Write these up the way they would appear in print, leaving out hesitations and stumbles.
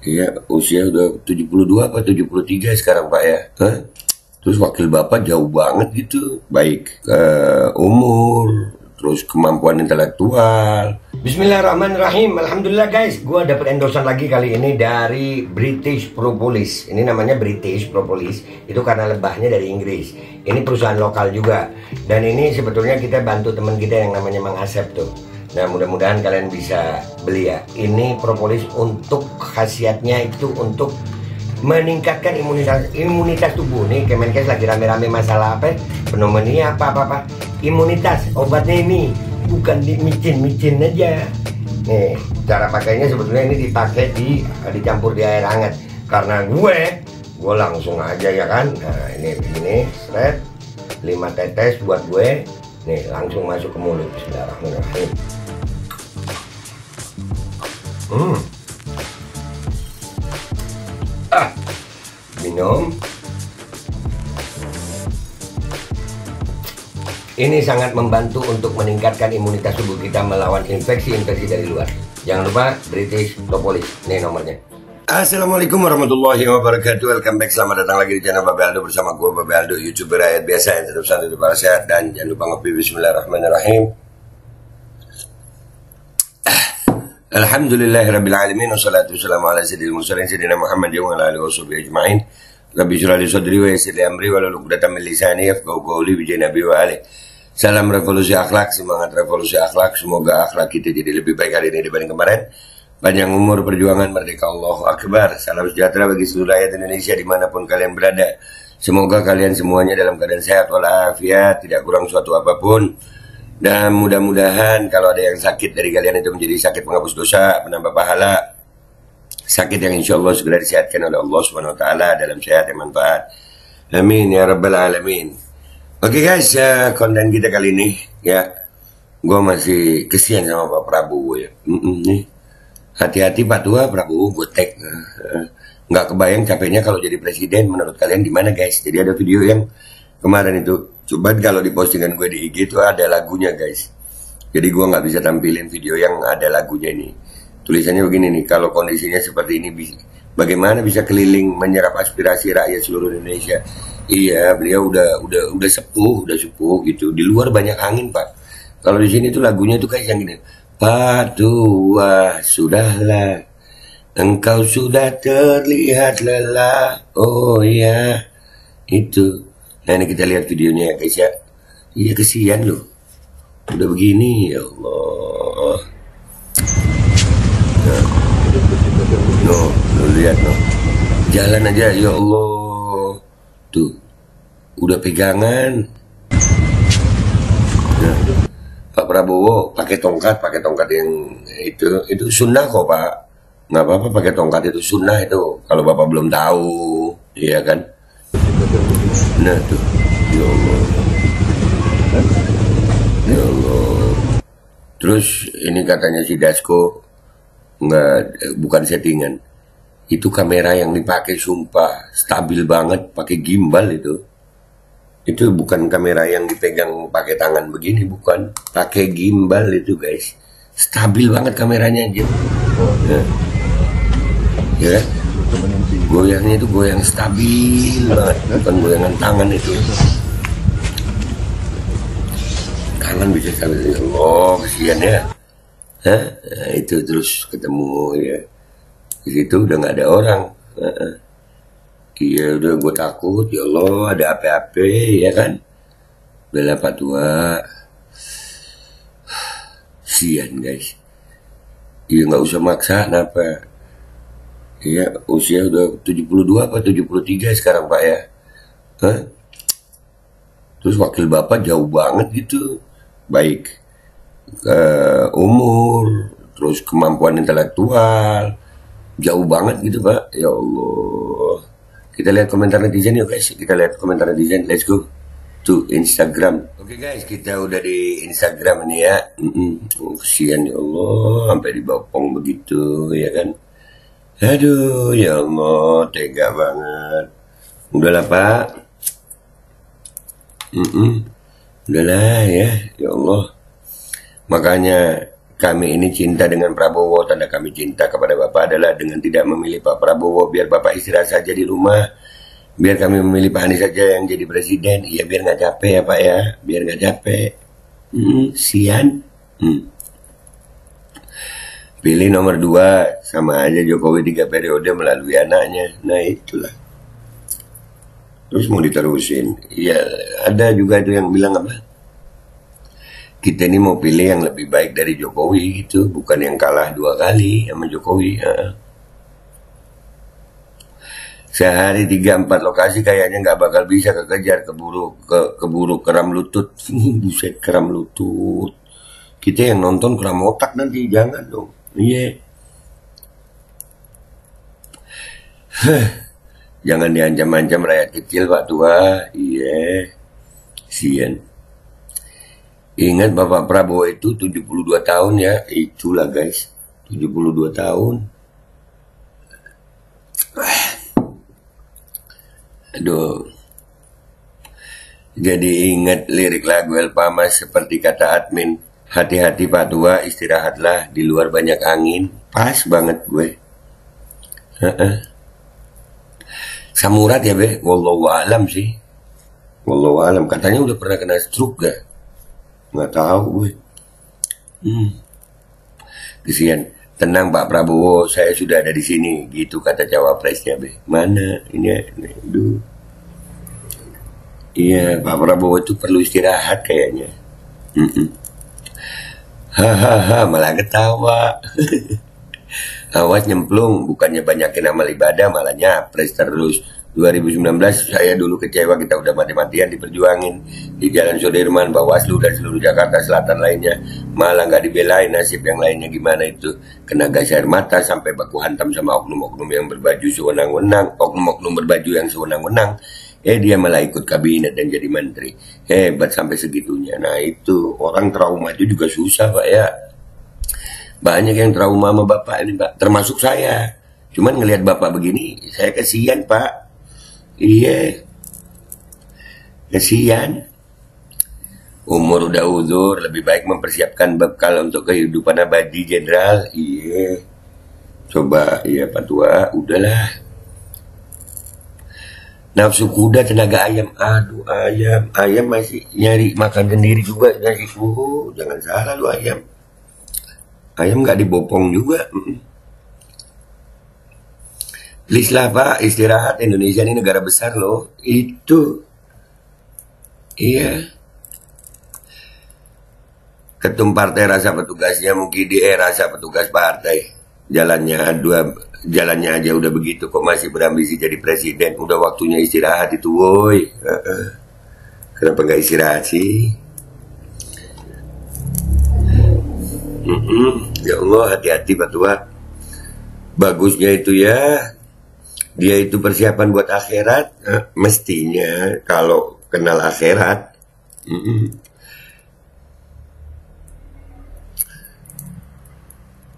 Iya, usia udah 72 apa 73 sekarang Pak ya. Hah? Terus wakil Bapak jauh banget gitu. Baik umur, terus kemampuan intelektual. Bismillahirrahmanirrahim. Alhamdulillah guys, gue dapet endorsan lagi kali ini dari British Propolis. Ini namanya British Propolis. Itu karena lebahnya dari Inggris. Ini perusahaan lokal juga. Dan ini sebetulnya kita bantu teman kita yang namanya Mang Asep tuh. Nah, mudah-mudahan kalian bisa beli ya. Ini propolis untuk khasiatnya itu untuk meningkatkan imunitas tubuh. Nih Kemenkes lagi rame-rame masalah apa? Pneumonia apa. Imunitas, obatnya ini bukan di micin aja. Nih, cara pakainya sebetulnya ini dicampur di air hangat. Karena gue langsung aja ya kan. Nah, ini begini, seret 5 tetes buat gue. Nih, langsung masuk ke mulut. Bismillahirrahmanirrahim. Minum. Ini sangat membantu untuk meningkatkan imunitas tubuh kita melawan infeksi-infeksi dari luar. Jangan lupa British Propolis. Ini nomornya. Assalamualaikum warahmatullahi wabarakatuh. Welcome back. Selamat datang lagi di channel Babe Aldo bersama gue Babe Aldo, YouTuber rakyat biasa yang tetap santai dan sehat. Dan jangan lupa ngopi. Bismillahirrahmanirrahim. Alhamdulillahirrabbilalamin. Wassalatu wassalamu ala sayyidil mursalin sayyidina Muhammad wa ala alihi washabihi ajma'in. Rabbi shrah li sadri wa yassir li amri wahlul 'uqdatam min lisani yafqahu qawli bi nabi wa alihi. Salam revolusi akhlak, semangat revolusi akhlak. Semoga akhlak kita jadi lebih baik hari ini dibanding kemarin. Panjang umur, perjuangan, merdeka, Allahu Akbar. Salam sejahtera bagi seluruh rakyat Indonesia dimanapun kalian berada. Semoga kalian semuanya dalam keadaan sehat walafiat, tidak kurang suatu apapun. Dan mudah-mudahan kalau ada yang sakit dari kalian itu menjadi sakit penghapus dosa, penambah pahala, sakit yang insya Allah segera disehatkan oleh Allah Subhanahu Wa Taala dalam sehat yang manfaat. Amin ya rabbal alamin. Oke guys, konten kita kali ini ya, gue masih kesian sama Pak Prabowo ya. Nih, hati-hati Pak Tua, Prabowo gue tag. Nggak kebayang capeknya kalau jadi presiden. Menurut kalian gimana guys? Jadi ada video yang kemarin itu. Coba kalau di postingan gue di IG itu ada lagunya guys. Jadi gue nggak bisa tampilin video yang ada lagunya ini. Tulisannya begini nih, kalau kondisinya seperti ini, bagaimana bisa keliling menyerap aspirasi rakyat seluruh Indonesia? Iya, beliau udah sepuh gitu. Di luar banyak angin Pak. Kalau di sini tuh lagunya tuh kayak yang gini. Pak Tua, sudahlah, engkau sudah terlihat lelah. Oh ya, itu. Nah ini kita lihat videonya ya guys ya. Iya kesian loh. Udah begini ya Allah. Nah, lo lihat no. Jalan aja ya Allah. Tuh. Udah pegangan. Nah, Pak Prabowo pakai tongkat yang itu sunnah kok Pak. Nggak apa-apa pakai tongkat itu sunnah itu. Kalau Bapak belum tahu, iya kan? Nah tuh, ya Allah, ya Allah. Terus ini katanya si Dasko bukan settingan. Itu kamera yang dipakai sumpah stabil banget, pakai gimbal itu. Itu bukan kamera yang dipegang pakai tangan begini, bukan. Pakai gimbal itu guys. Stabil banget kameranya aja. Nah. Ya. Goyangnya itu goyang stabil banget, bukan goyangan tangan itu. Tangan bisa stabil. Oh, kesian ya. Hah? Nah, itu terus ketemu ya. Di situ udah nggak ada orang. Iya, udah gue takut. Ya Allah, ada apa-apa ya kan? Udah Pak Tua. Kesian guys. Iya nggak usah maksa, kenapa? Iya, usia udah 72 apa 73 sekarang Pak ya. Hah? Terus wakil Bapak jauh banget gitu. Baik umur, terus kemampuan intelektual, jauh banget gitu Pak. Ya Allah. Kita lihat komentar netizen yuk guys. Kita lihat komentar netizen. Let's go to Instagram. Oke guys, kita udah di Instagram ini ya. Kesian ya Allah, sampai dibopong begitu ya kan. Aduh, ya Allah, tega banget. Udahlah Pak. Udahlah ya Allah. Makanya kami ini cinta dengan Prabowo. Tanda kami cinta kepada Bapak adalah dengan tidak memilih Pak Prabowo. Biar Bapak istirahat saja di rumah. Biar kami memilih Pak Anies saja yang jadi presiden. Iya, biar nggak capek ya Pak ya. Biar nggak capek. Sian. Pilih nomor 2. Sama aja Jokowi 3 periode melalui anaknya. Nah itulah. Terus mau diterusin. Ya ada juga itu yang bilang apa? Kita ini mau pilih yang lebih baik dari Jokowi gitu. Bukan yang kalah 2 kali sama Jokowi. Sehari 3-4 lokasi kayaknya nggak bakal bisa kekejar, keburu keram lutut. Buset, keram lutut. Kita yang nonton keram otak nanti, jangan dong. Iya. Jangan diancam-ancam rakyat kecil Pak Tua. Iya. Sian. Ingat Bapak Prabowo itu 72 tahun ya. Itulah guys. 72 tahun. Aduh. Jadi ingat lirik lagu El Pamas seperti kata admin. Hati-hati Pak Tua, istirahatlah, di luar banyak angin. Pas banget gue. Samurat ya be, wallahu alam sih. Wallahu alam, katanya udah pernah kena stroke gak? Nggak tahu gue. Kesian. Tenang Pak Prabowo, saya sudah ada di sini. Gitu kata cawapresnya be. Mana? Ini aduh. Iya, Pak Prabowo itu perlu istirahat kayaknya. Hahaha, malah ketawa. Awas nyemplung, bukannya banyakin amal ibadah, malah nyapres terus. 2019 saya dulu kecewa, kita udah mati-matian diperjuangin di Jalan Sudirman, Bawaslu dan seluruh Jakarta Selatan lainnya, malah nggak dibelain. Nasib yang lainnya gimana itu? Kena gas air mata sampai baku hantam sama oknum-oknum yang berbaju sewenang-wenang, oknum-oknum berbaju yang sewenang-wenang. Dia malah ikut kabinet dan jadi menteri. Hebat sampai segitunya. Nah itu orang trauma itu juga susah Pak ya. Banyak yang trauma sama Bapak ini Pak, termasuk saya. Cuman ngelihat Bapak begini, saya kasihan Pak. Iya, kasihan. Umur udah uzur, lebih baik mempersiapkan bekal untuk kehidupan abadi jenderal. Iya, coba iya Pak Tua, udahlah. Nafsu kuda tenaga ayam. Aduh ayam masih nyari makan sendiri juga. Jangan salah lu ayam. Ayam nggak dibopong juga. Please lah Pak, istirahat. Indonesia ini negara besar loh. Itu. Iya. Ketum partai rasa petugasnya mungkin rasa petugas partai. Jalannya aja udah begitu kok masih berambisi jadi presiden. Udah waktunya istirahat itu woi. Kenapa nggak istirahat sih? Ya Allah, hati-hati Pak Tua. Bagusnya itu ya, dia itu persiapan buat akhirat. Mestinya kalau kenal akhirat.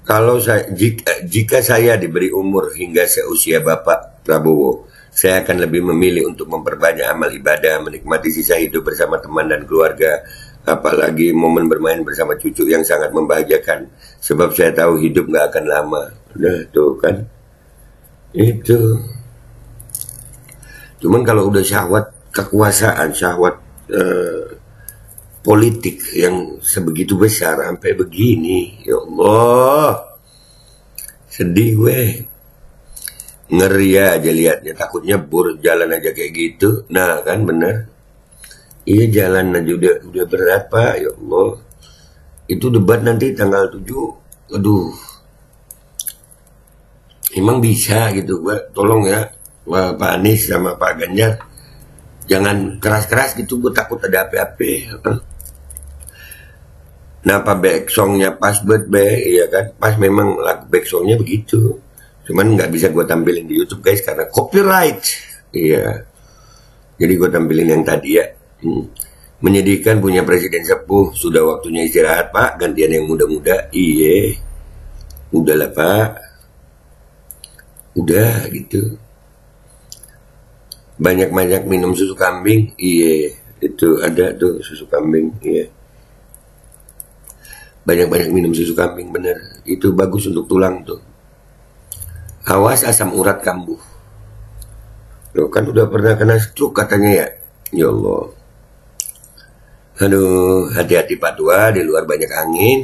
Kalau jika saya diberi umur hingga seusia Bapak Prabowo, saya akan lebih memilih untuk memperbanyak amal ibadah, menikmati sisa hidup bersama teman dan keluarga. Apalagi momen bermain bersama cucu yang sangat membahagiakan. Sebab saya tahu hidup gak akan lama. Udah tuh kan. Itu. Cuman kalau udah syahwat kekuasaan, syahwat politik yang sebegitu besar sampai begini, ya Allah. Sedih gue. Ngeri aja liatnya, takut nyebur jalan aja kayak gitu. Nah kan bener. Iya jalan aja udah berat Pak, ya Allah. Itu debat nanti tanggal 7. Aduh. Emang bisa gitu gue, tolong ya Pak Anies sama Pak Ganjar. Jangan keras-keras gitu, gue takut ada apa-apa. Napa back songnya pas buat iya kan? Pas memang lagu back songnya begitu. Cuman nggak bisa gue tampilin di YouTube guys karena copyright. Iya. Jadi gue tampilin yang tadi ya. Menyedihkan punya presiden sepuh. Sudah waktunya istirahat Pak, gantian yang muda-muda. Iya. Udahlah Pak. Udah gitu. Banyak-banyak minum susu kambing. Iya. Itu ada tuh susu kambing. Iya. Banyak-banyak minum susu kambing, bener. Itu bagus untuk tulang tuh. Awas asam urat kambuh. Loh, kan udah pernah kena stroke katanya ya. Ya Allah. Aduh, hati-hati Pak Tua, di luar banyak angin.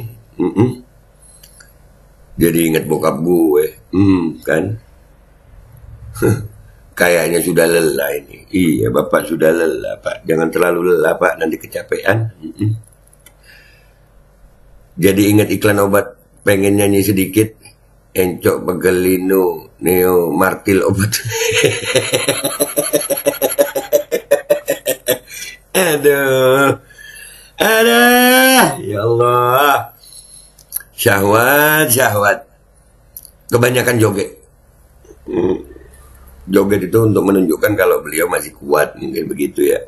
Jadi ingat bokap gue. Kan? Kayaknya sudah lelah ini. Iya, Bapak sudah lelah, Pak. Jangan terlalu lelah, Pak. Nanti kecapean. Jadi ingat iklan obat, pengen nyanyi sedikit. Encok Pegelino Neo Martil obat. Aduh. Ya Allah. Syahwat. Kebanyakan joget. Joget itu untuk menunjukkan kalau beliau masih kuat, mungkin begitu ya.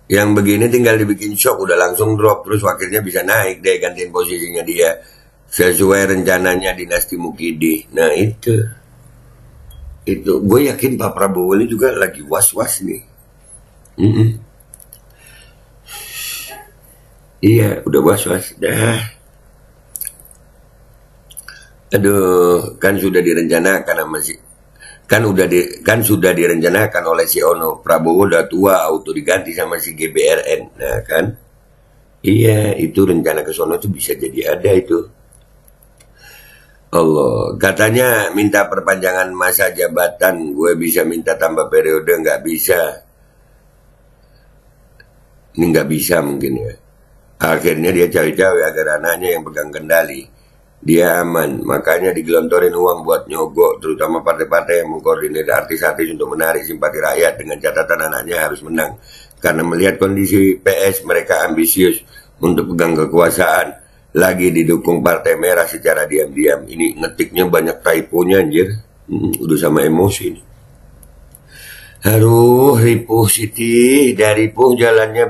Yang begini tinggal dibikin shock, udah langsung drop, terus wakilnya bisa naik deh, gantiin posisinya dia. Sesuai rencananya dinasti Mukidi. Nah itu gue yakin Pak Prabowo ini juga lagi was-was nih. Iya, udah was-was dah. Aduh, kan sudah direncanakan sama si, kan sudah direncanakan oleh si Ono. Prabowo udah tua, auto diganti sama si GBRN. Nah kan, iya itu rencana ke sono tuh bisa jadi ada itu. Allah, katanya minta perpanjangan masa jabatan, gue bisa minta tambah periode, nggak bisa. Ini nggak bisa mungkin ya. Akhirnya dia cawe-cawe agar anaknya yang pegang kendali. Dia aman, makanya digelontorin uang buat nyogok, terutama partai-partai yang mengkoordinir artis-artis untuk menarik simpati rakyat dengan catatan anaknya harus menang. Karena melihat kondisi PS, mereka ambisius untuk pegang kekuasaan, lagi didukung partai merah secara diam-diam. Ini ngetiknya banyak typonya anjir, udah sama emosi ini. Aduh, ripuh Siti, dari ripuh jalannya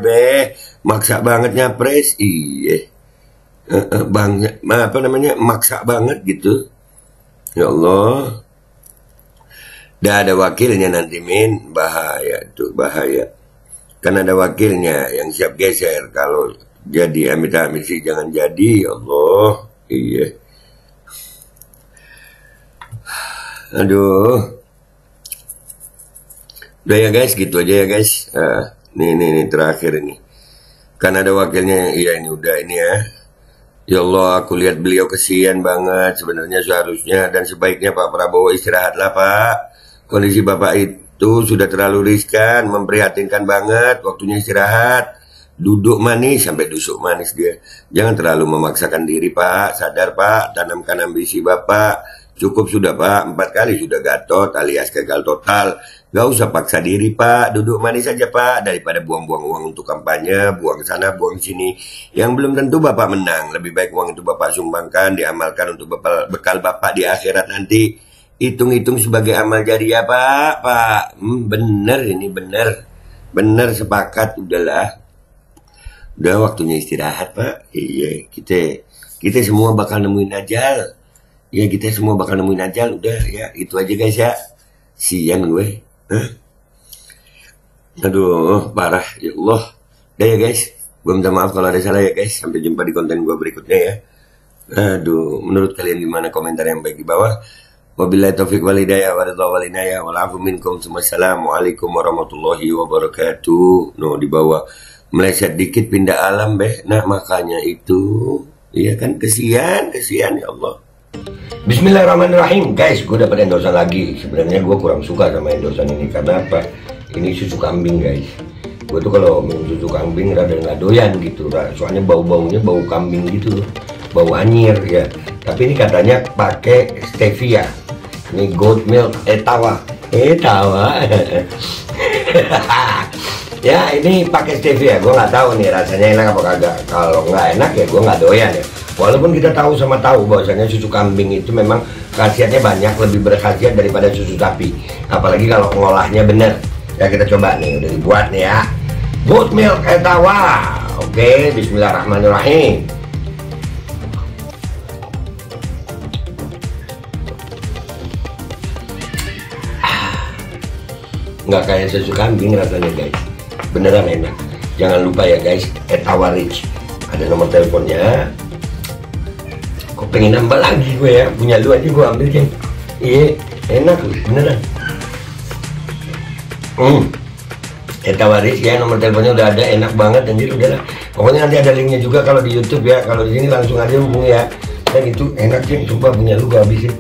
maksa banget nyapres, iya. Banget, maksa banget gitu. Ya Allah. Dah ada wakilnya nanti Min, bahaya tuh, bahaya. Kan ada wakilnya yang siap geser kalau jadi amit-amit sih jangan jadi, ya Allah. Iya. Aduh. Udah ya guys, gitu aja ya guys. Nih terakhir ini. Kan ada wakilnya, iya ini udah ini ya. Ya Allah, aku lihat beliau kesian banget. Sebenarnya seharusnya dan sebaiknya Pak Prabowo istirahatlah Pak. Kondisi Bapak itu sudah terlalu riskan, memprihatinkan banget. Waktunya istirahat. Duduk manis sampai dusuk manis dia. Jangan terlalu memaksakan diri Pak. Sadar Pak, tanamkan ambisi Bapak. Cukup sudah Pak, 4 kali sudah gatot alias gagal total. Gak usah paksa diri Pak, duduk manis saja Pak. Daripada buang-buang uang untuk kampanye, buang sana, buang sini. Yang belum tentu Bapak menang. Lebih baik uang itu Bapak sumbangkan, diamalkan untuk bekal Bapak di akhirat nanti. Hitung-hitung sebagai amal jariah Pak. Bener ini, bener. Bener, sepakat, udahlah. Udah waktunya istirahat Pak. Iya, kita semua bakal nemuin ajal. Ya kita semua bakal nemuin ajal. Udah ya itu aja guys ya. Sian gue. Aduh parah ya Allah. Udah ya guys. Gue minta maaf kalau ada salah ya guys. Sampai jumpa di konten gue berikutnya ya. Aduh, menurut kalian gimana? Komentar yang baik di bawah. Wabillahi taufiq wal hidayah wa ridha wal inayah wal afu minkum. Assalamualaikum warahmatullahi wabarakatuh. No di bawah meleset dikit pindah alam Nah makanya itu. Iya kan kesian ya Allah. Bismillahirrahmanirrahim. Guys, gue dapat endosan lagi. Sebenarnya gue kurang suka sama endosan ini. Karena apa? Ini susu kambing guys. Gue tuh kalau minum susu kambing rada nggak doyan gitu. Soalnya bau-baunya bau kambing gitu. Bau anyir ya. Tapi ini katanya pakai stevia. Ini goat milk etawa. Ya ini pakai stevia. Gue nggak tahu nih rasanya enak apa kagak. Kalau nggak enak ya gue nggak doyan ya. Walaupun kita tahu bahwasanya susu kambing itu memang khasiatnya banyak, lebih berkhasiat daripada susu sapi. Apalagi kalau pengolahnya bener. Ya kita coba nih, udah dibuat nih ya. Goat milk etawa. Oke, bismillahirrahmanirrahim. Nggak kayak susu kambing rasanya guys. Beneran enak. Jangan lupa ya guys, @tawarich. Ada nomor teleponnya. Kok pengen nambah lagi gue ya, punya lu aja gue ambil kan. Iya, enak loh, beneran. Tawarich ya, nomor teleponnya udah ada, enak banget anjir, udahlah. Pokoknya nanti ada linknya juga kalau di YouTube ya, kalau di sini langsung aja hubungi ya. Dan itu enak sih, coba punya lu gue habisin.